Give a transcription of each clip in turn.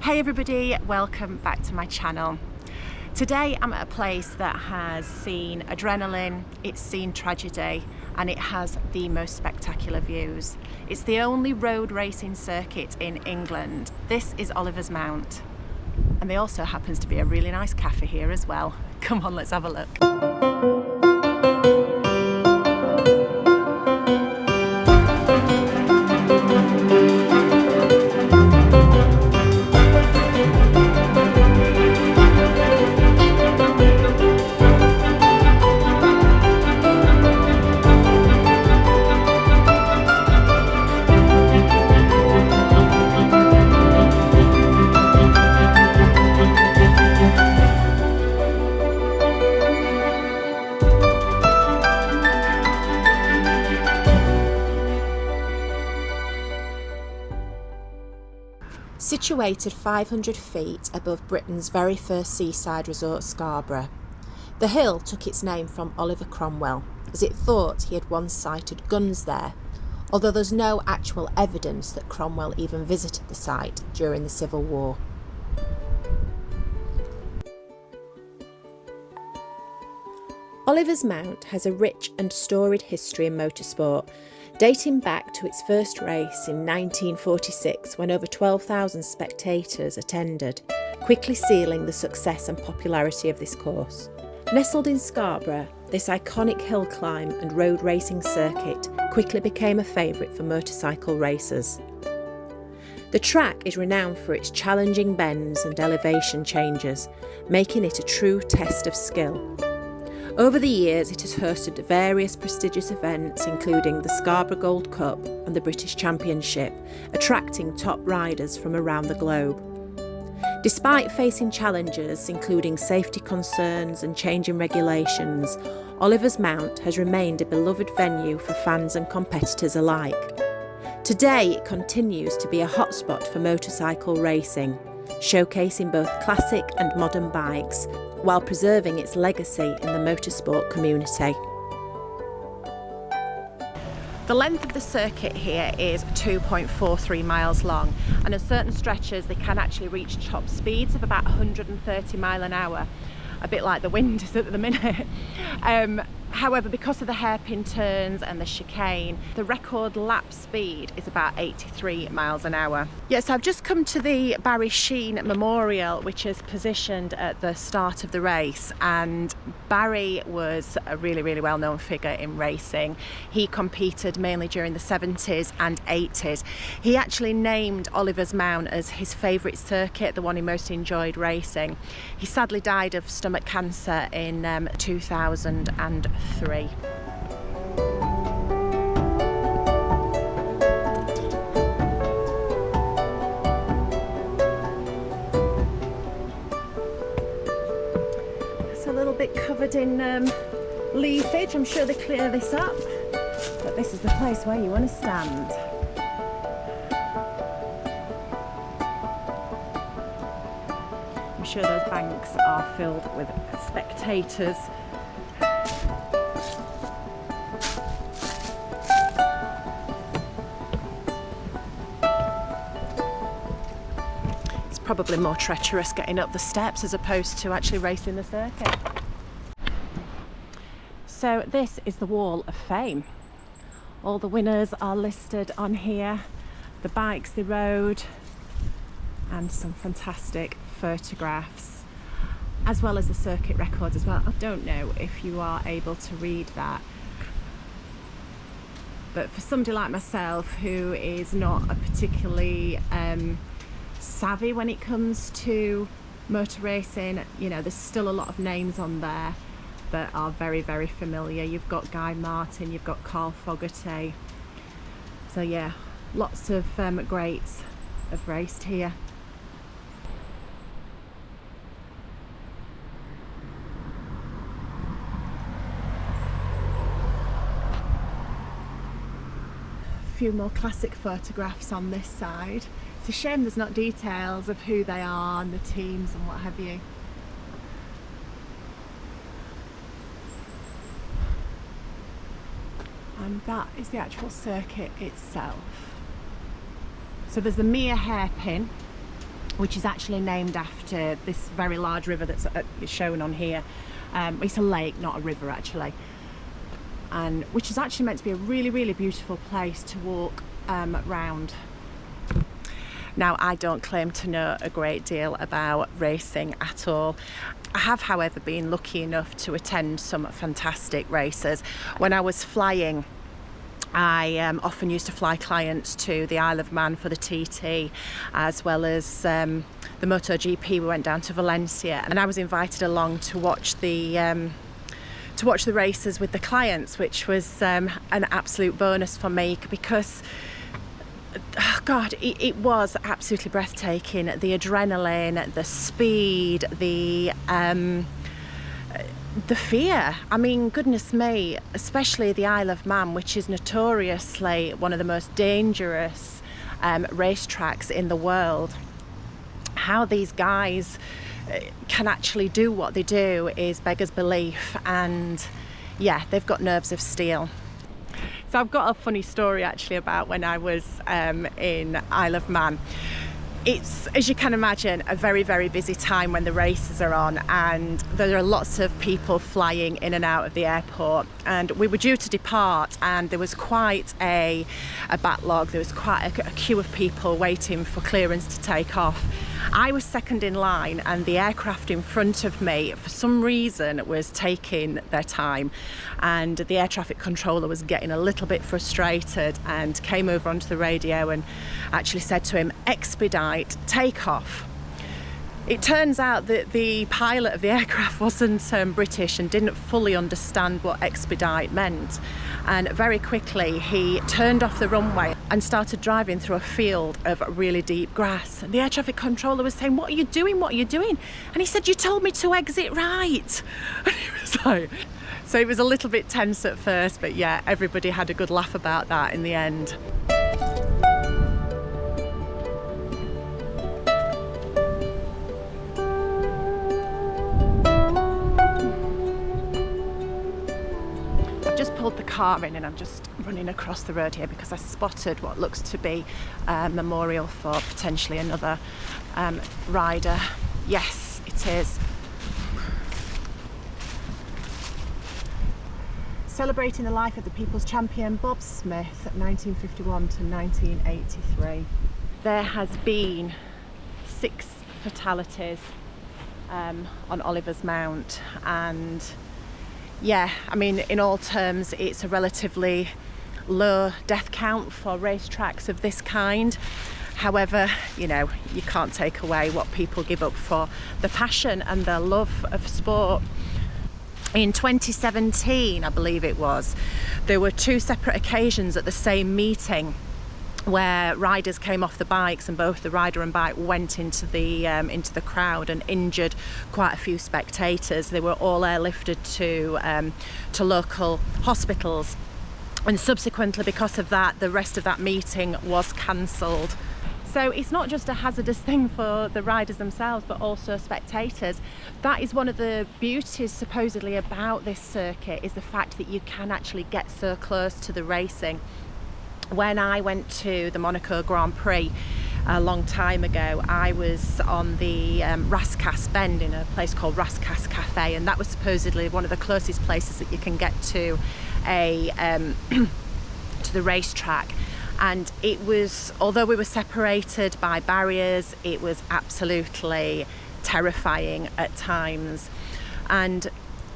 Hey everybody, welcome back to my channel. Today I'm at a place that has seen adrenaline, it's seen tragedy, and it has the most spectacular views. It's the only road racing circuit in England. This is Oliver's Mount. And there also happens to be a really nice cafe here as well. Come on, let's have a look. Situated 500 feet above Britain's very first seaside resort, Scarborough, the hill took its name from Oliver Cromwell, as it thought he had once sighted guns there, although there's no actual evidence that Cromwell even visited the site during the Civil War. Oliver's Mount has a rich and storied history in motorsport, dating back to its first race in 1946 when over 12,000 spectators attended, quickly sealing the success and popularity of this course. Nestled in Scarborough, this iconic hill climb and road racing circuit quickly became a favourite for motorcycle racers. The track is renowned for its challenging bends and elevation changes, making it a true test of skill. Over the years, it has hosted various prestigious events, including the Scarborough Gold Cup and the British Championship, attracting top riders from around the globe. Despite facing challenges, including safety concerns and changing regulations, Oliver's Mount has remained a beloved venue for fans and competitors alike. Today, it continues to be a hotspot for motorcycle racing, showcasing both classic and modern bikes, while preserving its legacy in the motorsport community. The length of the circuit here is 2.43 miles long, and on certain stretches they can actually reach top speeds of about 130 miles an hour, a bit like the wind is at the minute. However, because of the hairpin turns and the chicane, the record lap speed is about 83 miles an hour. Yes, I've just come to the Sheene Memorial, which is positioned at the start of the race, and Barry was a really well-known figure in racing. He competed mainly during the 70s and 80s. He actually named Oliver's Mount as his favourite circuit, the one he most enjoyed racing. He sadly died of stomach cancer in 2003. It's a little bit covered in leafage. I'm sure they clear this up, but this is the place where you want to stand. I'm sure those banks are filled with spectators. Probably more treacherous getting up the steps as opposed to actually racing the circuit. So this is the Wall of Fame. All the winners are listed on here, the bikes they rode, and some fantastic photographs, as well as the circuit records as well. I don't know if you are able to read that, but for somebody like myself who is not a particularly savvy when it comes to motor racing, you know, there's still a lot of names on there that are very familiar. You've got Guy Martin, you've got Carl Fogarty, so yeah, lots of greats have raced here. A few more classic photographs on this side. It's a shame there's not details of who they are and the teams and what have you. And that is the actual circuit itself. So there's the mere hairpin, which is actually named after this very large river that's shown on here. It's a lake, not a river actually, and which is actually meant to be a really, really beautiful place to walk round. Now, I don't claim to know a great deal about racing at all. I have, however, been lucky enough to attend some fantastic races. When I was flying, I often used to fly clients to the Isle of Man for the TT, as well as the MotoGP. We went down to Valencia, and I was invited along to watch the races with the clients, which was an absolute bonus for me, because oh God, it was absolutely breathtaking. The adrenaline, the speed, the fear. I mean, goodness me, especially the Isle of Man, which is notoriously one of the most dangerous racetracks in the world. How these guys can actually do what they do is beggars belief, and yeah, they've got nerves of steel. So I've got a funny story actually about when I was in Isle of Man. It's, as you can imagine, a very, very busy time when the races are on, and there are lots of people flying in and out of the airport, and we were due to depart, and there was quite a backlog. There was quite a queue of people waiting for clearance to take off. I was second in line, and the aircraft in front of me, for some reason, was taking their time, and the air traffic controller was getting a little bit frustrated and came over onto the radio and actually said to him, "Expedite, take off." It turns out that the pilot of the aircraft wasn't British and didn't fully understand what expedite meant, and very quickly he turned off the runway and started driving through a field of really deep grass. And the air traffic controller was saying, "What are you doing? What are you doing?" And he said, "You told me to exit right." And he was like, so it was a little bit tense at first, but yeah, everybody had a good laugh about that in the end. Pulled the car in, and I'm just running across the road here because I spotted what looks to be a memorial for potentially another rider. Yes, it is. Celebrating the life of the people's champion Bob Smith, 1951 to 1983. There has been 6 fatalities on Oliver's Mount, and yeah, I mean, in all terms, it's a relatively low death count for racetracks of this kind. However, you know, you can't take away what people give up for the passion and their love of sport. In 2017, I believe it was, there were 2 separate occasions at the same meeting where riders came off the bikes, and both the rider and bike went into the crowd and injured quite a few spectators. They were all airlifted to local hospitals, and subsequently, because of that, the rest of that meeting was cancelled. So it's not just a hazardous thing for the riders themselves, but also spectators. That is one of the beauties supposedly about this circuit, is the fact that you can actually get so close to the racing. When I went to the Monaco Grand Prix a long time ago, I was on the Rascasse Bend in a place called Rascasse Café, and that was supposedly one of the closest places that you can get to to the racetrack. And it was, although we were separated by barriers, it was absolutely terrifying at times, and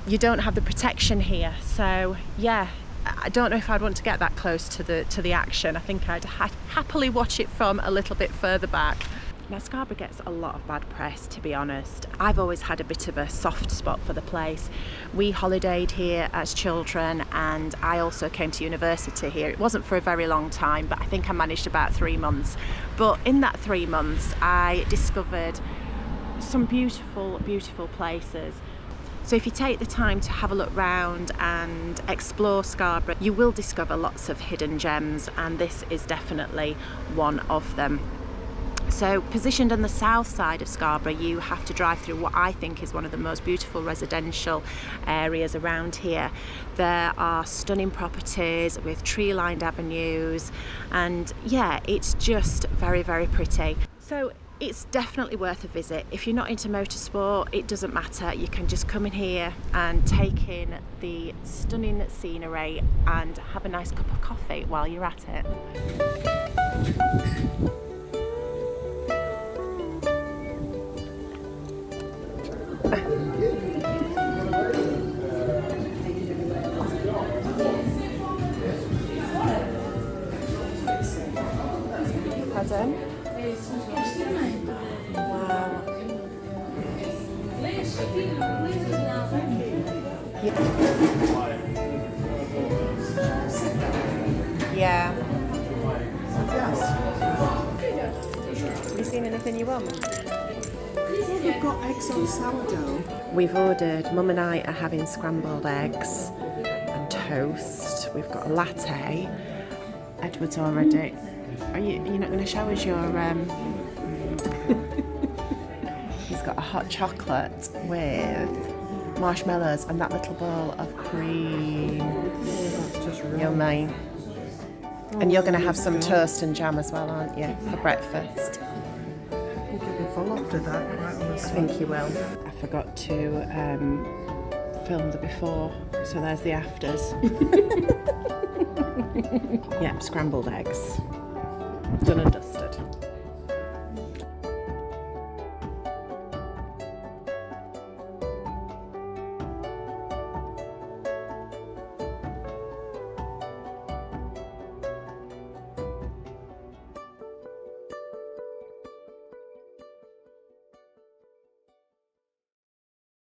you don't have the protection here. So yeah, I don't know if I'd want to get that close to the action. I think I'd happily watch it from a little bit further back. Now, Scarborough gets a lot of bad press, to be honest. I've always had a bit of a soft spot for the place. We holidayed here as children, and I also came to university here. It wasn't for a very long time, but I think I managed about 3 months. But in that 3 months, I discovered some beautiful, beautiful places. So if you take the time to have a look round and explore Scarborough, you will discover lots of hidden gems, and this is definitely one of them. So positioned on the south side of Scarborough, you have to drive through what I think is one of the most beautiful residential areas around here. There are stunning properties with tree-lined avenues, and yeah, it's just very, very pretty. So It's definitely worth a visit. If you're not into motorsport, it doesn't matter. You can just come in here and take in the stunning scenery and have a nice cup of coffee while you're at it. Pardon? Wow. Yeah. Have you seen anything you want? We've got eggs on sourdough. We've ordered, Mum and I are having scrambled eggs and toast. We've got a latte. Edward's already. Are you not going to show us your He's got a hot chocolate with marshmallows and that little bowl of cream. That's just really Yummy. And you're going to have some toast and jam as well, aren't you, for breakfast? We'll get me full after that, quite I honestly. think you will. I forgot to film the before, so there's the afters. Yep, scrambled eggs. Done and dusted.